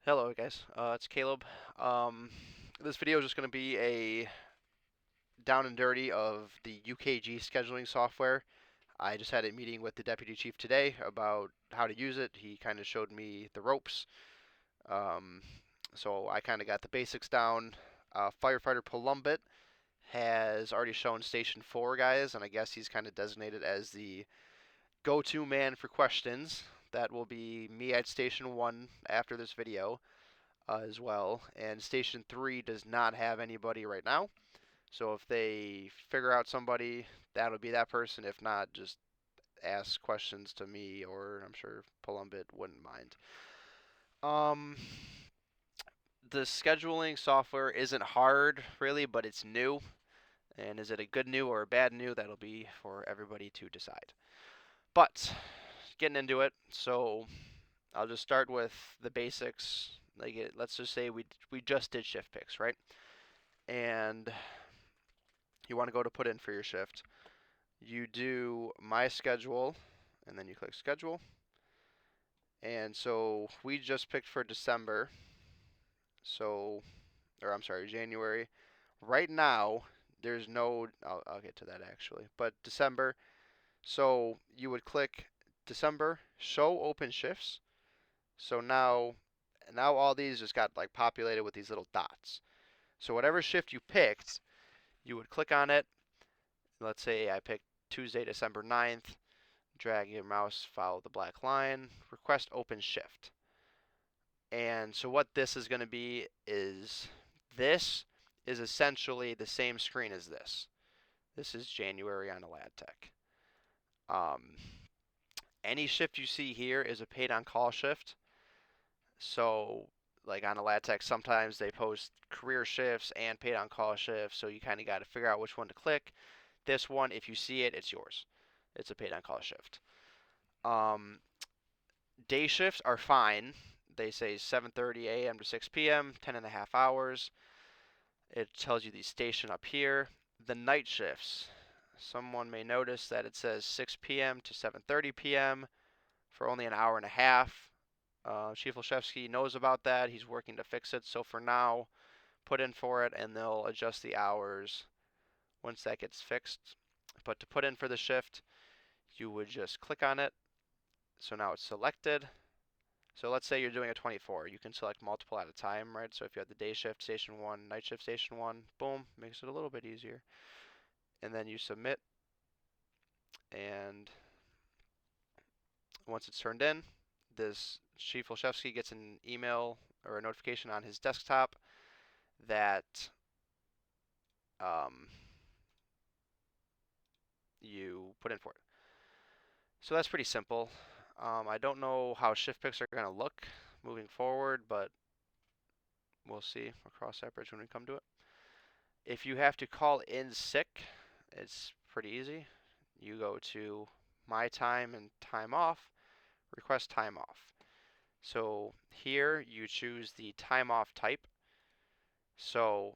Hello guys, it's Caleb. This video is just going to be a down and dirty of the UKG scheduling software. I just had a meeting with the deputy chief today about how to use it. He kind of showed me the ropes. Um, so I kind of got the basics down. Firefighter Palumbit has already shown Station 4 guys, and I guess he's kind of designated as the go-to man for questions. That will be me at Station 1 after this video. As well. And Station 3 does not have anybody right now. So if they figure out somebody, that'll be that person. If not, just ask questions to me, or I'm sure Palumbit wouldn't mind. Um, the scheduling software isn't hard, really, but it's new. And is it a good new or a bad new? That'll be for everybody to decide. But getting into it, so I'll just start with the basics. Let's just say we just did shift picks, right? And you want to go to put in for your shift. You do my schedule, and then you click schedule. And so we just picked for December. So, or I'm sorry, January. Right now, there's no. I'll get to that actually. But December. So you would click December, show open shifts. So now all these just got like populated with these little dots. So whatever shift you picked, you would click on it. Let's say I picked Tuesday, December 9th. Drag your mouse, follow the black line, request open shift. And so what this is going to be is this is essentially the same screen as this. This is January on EladTech. Um, any shift you see here is a paid on call shift. So like on EladTech, sometimes they post career shifts and paid on call shifts. So you kind of got to figure out which one to click. This one, if you see it, it's yours. It's a paid on call shift. Um, Day shifts are fine. They say 7:30 a.m. to 6 p.m., 10 and a half hours. It tells you the station up here. The night shifts. Someone may notice that it says 6 p.m. to 7:30 p.m. for only an hour and a half. Chief Olszewski knows about that. He's working to fix it. So for now, put in for it, and they'll adjust the hours once that gets fixed. But to put in for the shift, you would just click on it. So now it's selected. So let's say you're doing a 24. You can select multiple at a time, right? So if you have the day shift station 1, night shift station 1, boom, makes it a little bit easier. And then you submit, and once it's turned in, this Chief Olszewski gets an email or a notification on his desktop that um, you put in for it. So that's pretty simple. I don't know how shift picks are going to look moving forward, but we'll see. We'll cross that bridge when we come to it. If you have to call in sick, it's pretty easy. You go to My Time and Time Off, request time off. So here you choose the time off type. So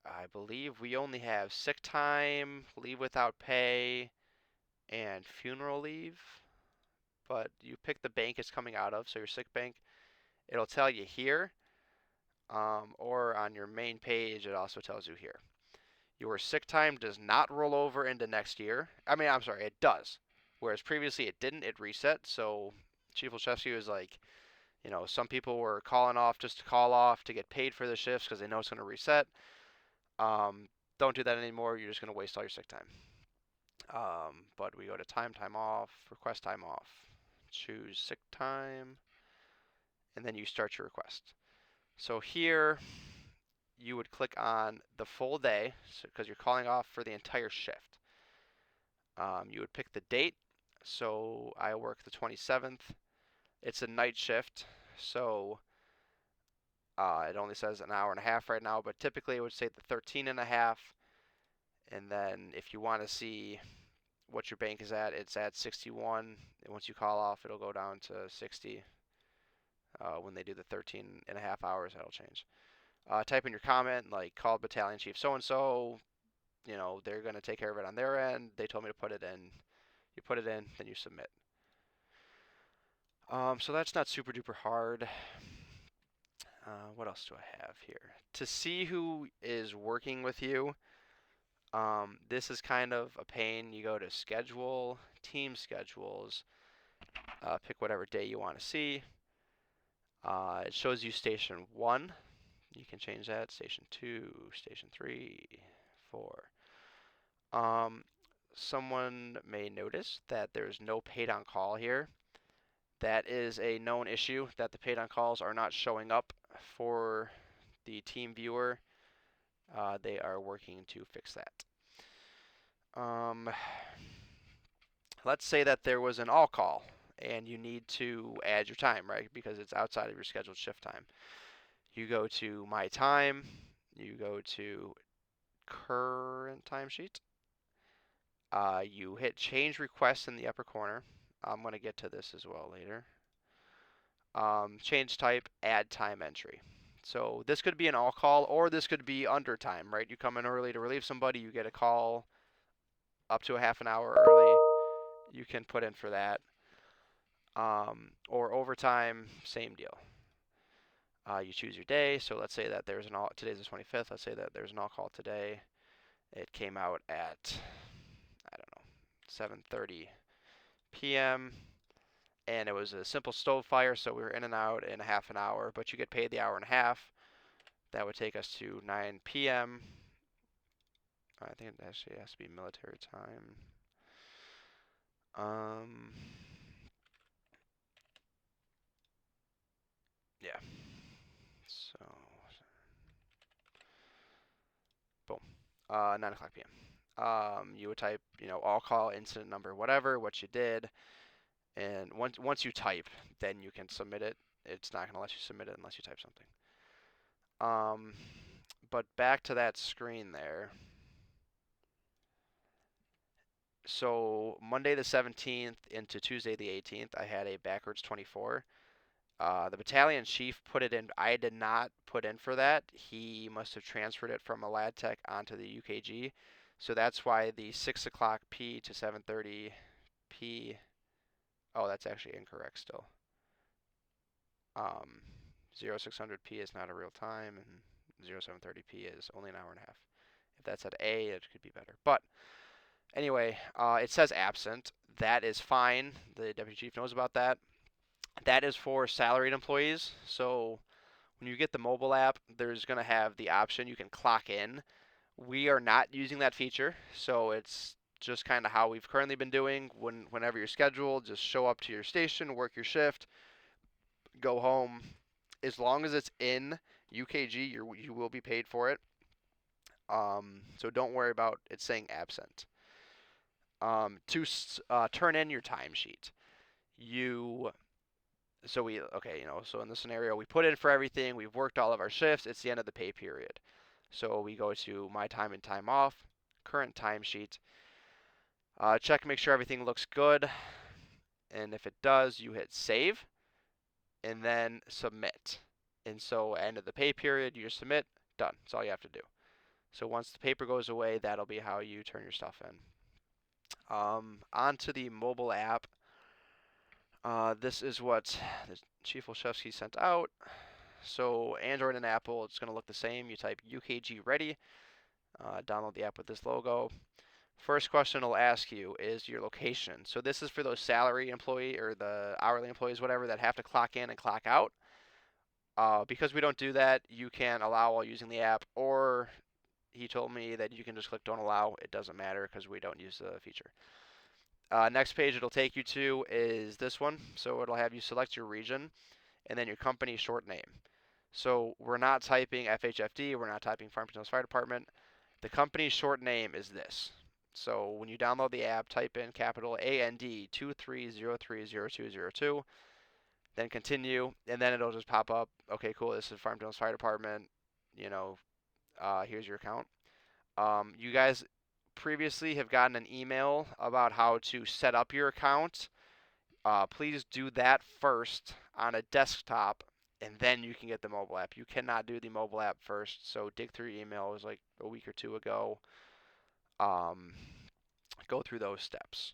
I believe we only have sick time, leave without pay, and funeral leave. But you pick the bank it's coming out of, so your sick bank. It'll tell you here, or on your main page, it also tells you here. Your sick time does not roll over into next year. I'm sorry, it does. Whereas previously it didn't, it reset. So Chief Olszewski was like, some people were calling off just to call off to get paid for the shifts because they know it's going to reset. Don't do that anymore. You're just going to waste all your sick time. But we go to time off, request time off, choose sick time, and then you start your request. So here you would click on the full day because you're calling off for the entire shift. You would pick the date. So I work the 27th. It's a night shift, so it only says an hour and a half right now, but typically it would say the 13 and a half. And then if you want to see what your bank is at, it's at 61. And once you call off, it'll go down to 60. When they do the 13 and a half hours, that'll change. Type in your comment, like call battalion chief so and so. They're going to take care of it on their end. They told me to put it in. You put it in, then you submit. So that's not super duper hard. What else do I have here? To see who is working with you, this is kind of a pain. You go to schedule, team schedules, pick whatever day you want to see. It shows you station 1. You can change that. Station 2, station 3, 4. Um, Someone may notice that there's no paid on call here. That is a known issue that the paid on calls are not showing up for the team viewer. They are working to fix that. Um, let's say that there was an all call and you need to add your time, right? Because it's outside of your scheduled shift time. You go to My Time, you go to Current Timesheet, you hit Change Request in the upper corner. I'm going to get to this as well later. Change type, add time entry. So this could be an all call or this could be under time, right? You come in early to relieve somebody, you get a call up to a half an hour early, you can put in for that. Or overtime, same deal. You choose your day. So let's say that there's an all. Today's the 25th. Let's say that there's an all call today. It came out at, I don't know, 7:30 p.m. and it was a simple stove fire, so we were in and out in a half an hour. But you get paid the hour and a half. That would take us to 9 p.m. I think it actually has to be military time. Um, yeah. So, boom. 9 o'clock p.m. You would type, all call, incident number, whatever, what you did, and once you type, then you can submit it. It's not going to let you submit it unless you type something. But back to that screen there. So Monday the 17th into Tuesday the 18th, I had a backwards 24. The battalion chief put it in. I did not put in for that. He must have transferred it from a lad tech onto the UKG. So that's why the 6 o'clock P to 7:30 P. Oh, that's actually incorrect still. 0600 P is not a real time, and 0730 P is only an hour and a half. If that's at A, it could be better. But anyway, it says absent. That is fine. The deputy chief knows about that. That is for salaried employees. So when you get the mobile app, there's going to have the option you can clock in. We are not using that feature, so it's just kind of how we've currently been doing. Whenever you're scheduled, just show up to your station, work your shift, go home. As long as it's in UKG, you will be paid for it. So don't worry about it saying absent. To turn in your timesheet, you so in this scenario, we put in for everything, we've worked all of our shifts, it's the end of the pay period. So we go to My Time and Time Off, current timesheet, check, make sure everything looks good, and if it does, you hit save, and then submit. And so end of the pay period, you just submit, done. That's all you have to do. So once the paper goes away, that'll be how you turn your stuff in. Onto the mobile app. This is what the Chief Olszewski sent out. So Android and Apple, it's going to look the same. You type UKG ready, download the app with this logo. First question it'll ask you is your location. So this is for those salary employee or the hourly employees, whatever, that have to clock in and clock out. Because we don't do that, you can allow while using the app, or he told me that you can just click don't allow. It doesn't matter because we don't use the feature. Next page it'll take you to is this one. So it'll have you select your region and then your company short name. So we're not typing FHFD, we're not typing Farmington Hills Fire Department. The company's short name is this. So when you download the app, type in capital AND 23030202, then continue, and then it'll just pop up, okay, cool, this is Farmington Hills Fire Department, here's your account. You guys previously have gotten an email about how to set up your account. Please do that first on a desktop, and then you can get the mobile app. You cannot do the mobile app first, so dig through your email. It was like a week or two ago. Go through those steps.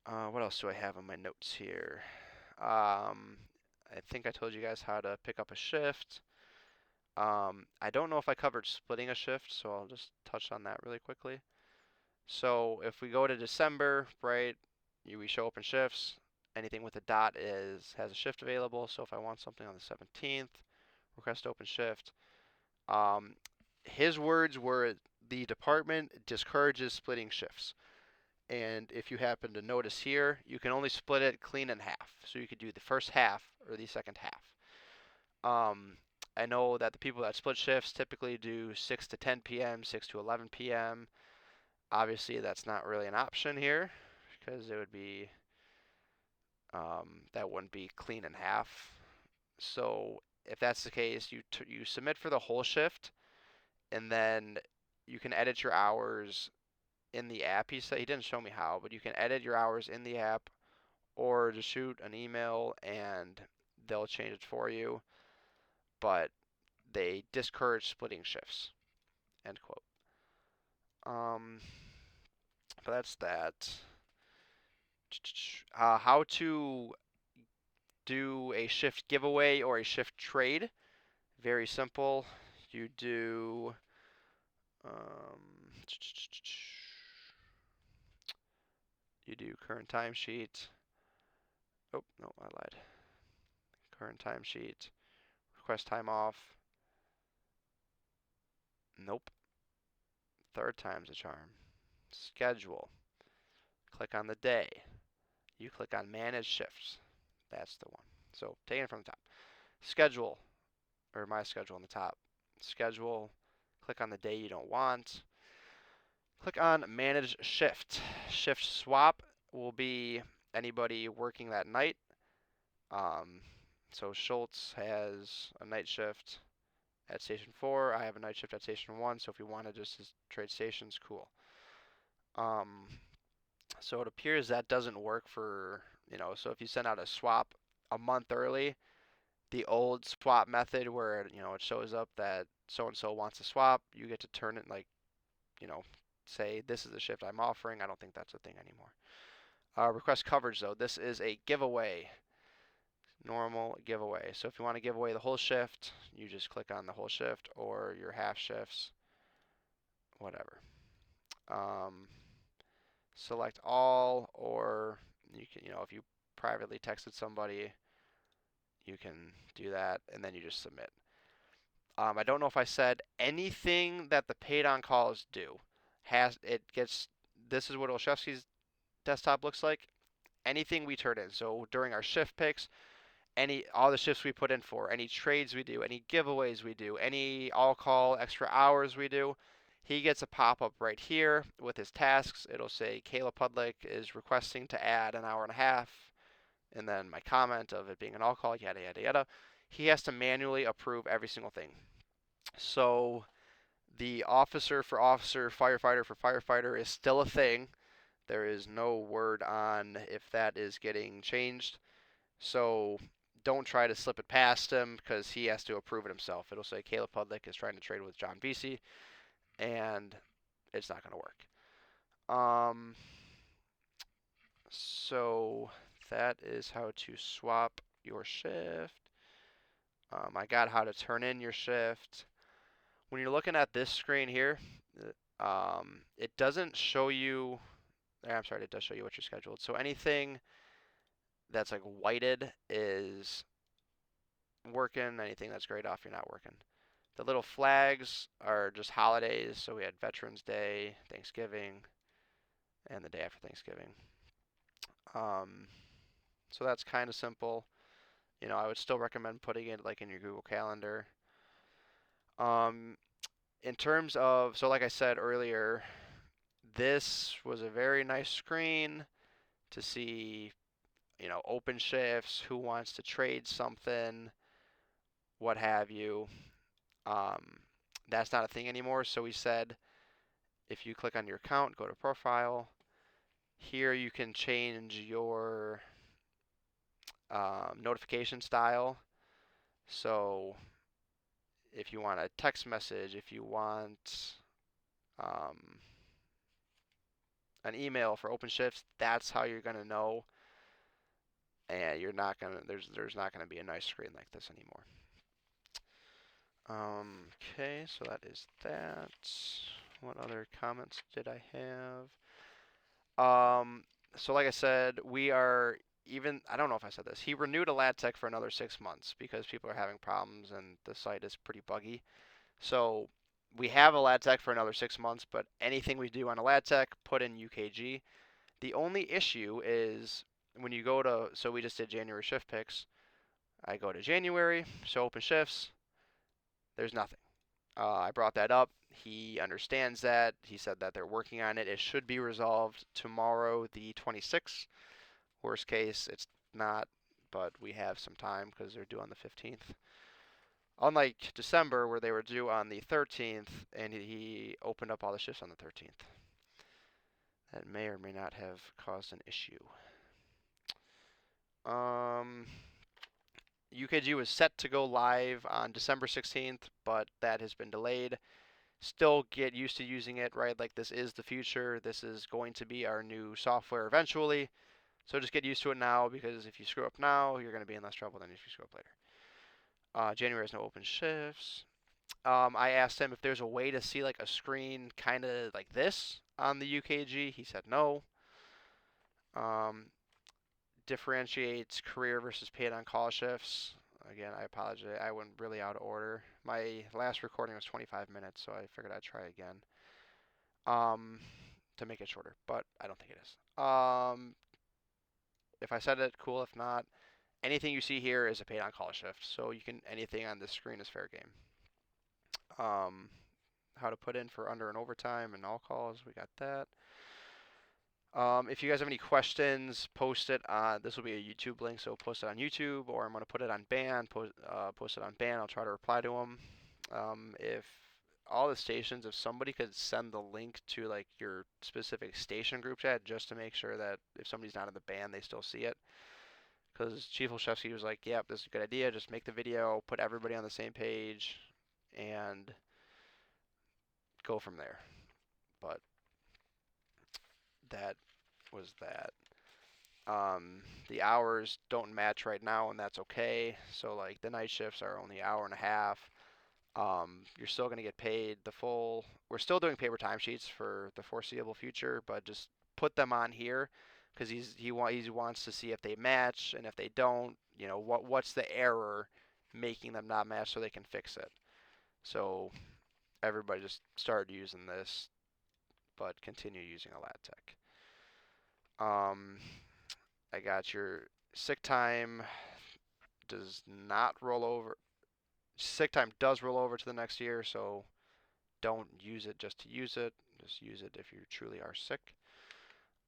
What else do I have on my notes here? I think I told you guys how to pick up a shift. I don't know if I covered splitting a shift, so I'll just touch on that really quickly. So if we go to December, right, we show open shifts. Anything with a dot has a shift available. So if I want something on the 17th, request open shift. Um, his words were the department discourages splitting shifts. And if you happen to notice here, you can only split it clean in half. So you could do the first half or the second half. I know that the people that split shifts typically do 6 to 10 p.m., 6 to 11 p.m. Obviously, that's not really an option here because it would be that wouldn't be clean in half. So if that's the case, you submit for the whole shift, and then you can edit your hours in the app. He said he didn't show me how, but you can edit your hours in the app, or just shoot an email and they'll change it for you. But they discourage splitting shifts. End quote. Um, but that's that. How to do a shift giveaway or a shift trade. Very simple. You do um, you do current timesheet. Oh no, I lied. Current timesheet. Request time off. Nope. Third time's a charm. Schedule. Click on the day. You click on manage shifts. That's the one. So taking it from the top. Schedule, or my schedule on the top. Schedule. Click on the day you don't want. Click on manage shift. Shift swap will be anybody working that night. So Schultz has a night shift at Station 4. I have a night shift at Station 1. So if you want to just trade stations, cool. So it appears that doesn't work for, so if you send out a swap a month early, the old swap method where, it shows up that so-and-so wants a swap, you get to turn it like, say this is the shift I'm offering. I don't think that's a thing anymore. Request coverage though. This is a giveaway. Normal giveaway. So if you want to give away the whole shift, you just click on the whole shift or your half shifts, whatever. Select all, or you can, if you privately texted somebody, you can do that, and then you just submit. I don't know if I said anything that the paid on calls do this is what Olszewski's desktop looks like. Anything we turn in. So during our shift picks, all the shifts we put in for, any trades we do, any giveaways we do, any all-call extra hours we do, he gets a pop-up right here with his tasks. It'll say Caleb Pudlick is requesting to add an hour and a half, and then my comment of it being an all-call, yada, yada, yada. He has to manually approve every single thing. So the officer for officer, firefighter for firefighter is still a thing. There is no word on if that is getting changed. So don't try to slip it past him because he has to approve it himself. It'll say Caleb Pudlick is trying to trade with John Vesey, and it's not going to work. So that is how to swap your shift. I got how to turn in your shift. When you're looking at this screen here, it doesn't show you. I'm sorry, it does show you what you're scheduled. So anything that's like whited is working. Anything that's grayed off, you're not working. The little flags are just holidays. So we had Veterans Day, Thanksgiving, and the day after Thanksgiving. So that's kind of simple. I would still recommend putting it like in your Google Calendar. In terms of, so like I said earlier, this was a very nice screen to see, open shifts, who wants to trade something, what have you. That's not a thing anymore. So we said, if you click on your account, go to profile. Here you can change your notification style. So if you want a text message, if you want an email for open shifts, that's how you're going to know and you're not gonna there's not gonna be a nice screen like this anymore. Okay, so that is that. What other comments did I have? So like I said, we are even, I don't know if I said this, he renewed a lad tech for another 6 months because people are having problems and the site is pretty buggy. So we have a lad tech for another 6 months, but anything we do on a lad tech, put in UKG. The only issue is when you go to, so we just did January shift picks. I go to January, show open shifts, there's nothing. I brought that up. He understands that. He said that they're working on it. It should be resolved tomorrow, the 26th. Worst case, it's not, but we have some time because they're due on the 15th. Unlike December, where they were due on the 13th, and he opened up all the shifts on the 13th. That may or may not have caused an issue. UKG was set to go live on December 16th, but that has been delayed. Still get used to using it, right? Like this is the future. This is going to be our new software eventually. So just get used to it now, because if you screw up now, you're going to be in less trouble than if you screw up later. January has no open shifts. I asked him if there's a way to see like a screen kind of like this on the UKG. He said no. Differentiates career versus paid on call shifts. Again, I apologize. I went really out of order. My last recording was 25 minutes, so I figured I'd try again. To make it shorter, but I don't think it is. If I said it, cool. If not, anything you see here is a paid on call shift, so you can anything on this screen is fair game. How to put in for under and overtime and all calls, we got that. If you guys have any questions, post it on, this will be a YouTube link, so post it on YouTube, or I'm going to put it on Ban, post it on Ban, I'll try to reply to them. If all the stations, if somebody could send the link to like your specific station group chat, just to make sure that if somebody's not in the band, they still see it. Because Chief Olszewski was like, yep, this is a good idea, just make the video, put everybody on the same page, and go from there. But that was that. The hours don't match right now, and that's okay. So like the night shifts are only an hour and a half. You're still going to get paid the full. We're still doing paper timesheets for the foreseeable future, but just put them on here because he wants to see if they match, and if they don't, you know what's the error making them not match, so they can fix it. So everybody just started using this, but continue using a lat tech. I got your sick time does not roll over. Sick time does roll over to the next year, so don't use it just to use it. Just use it if you truly are sick.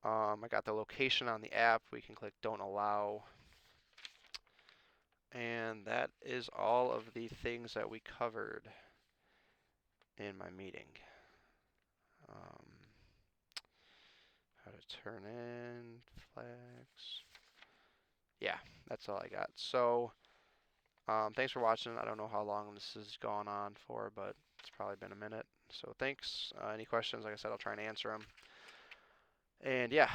I got the location on the app. We can click don't allow. And that is all of the things that we covered in my meeting. How to turn in flags. Yeah, that's all I got. So, thanks for watching. I don't know how long this has gone on for, but it's probably been a minute. So thanks. Any questions, like I said, I'll try and answer them. And yeah,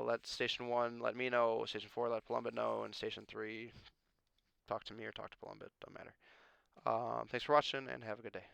let Station 1 let me know, Station 4 let Palumbit know, and Station 3 talk to me or talk to Palumbit, don't matter. Thanks for watching, and have a good day.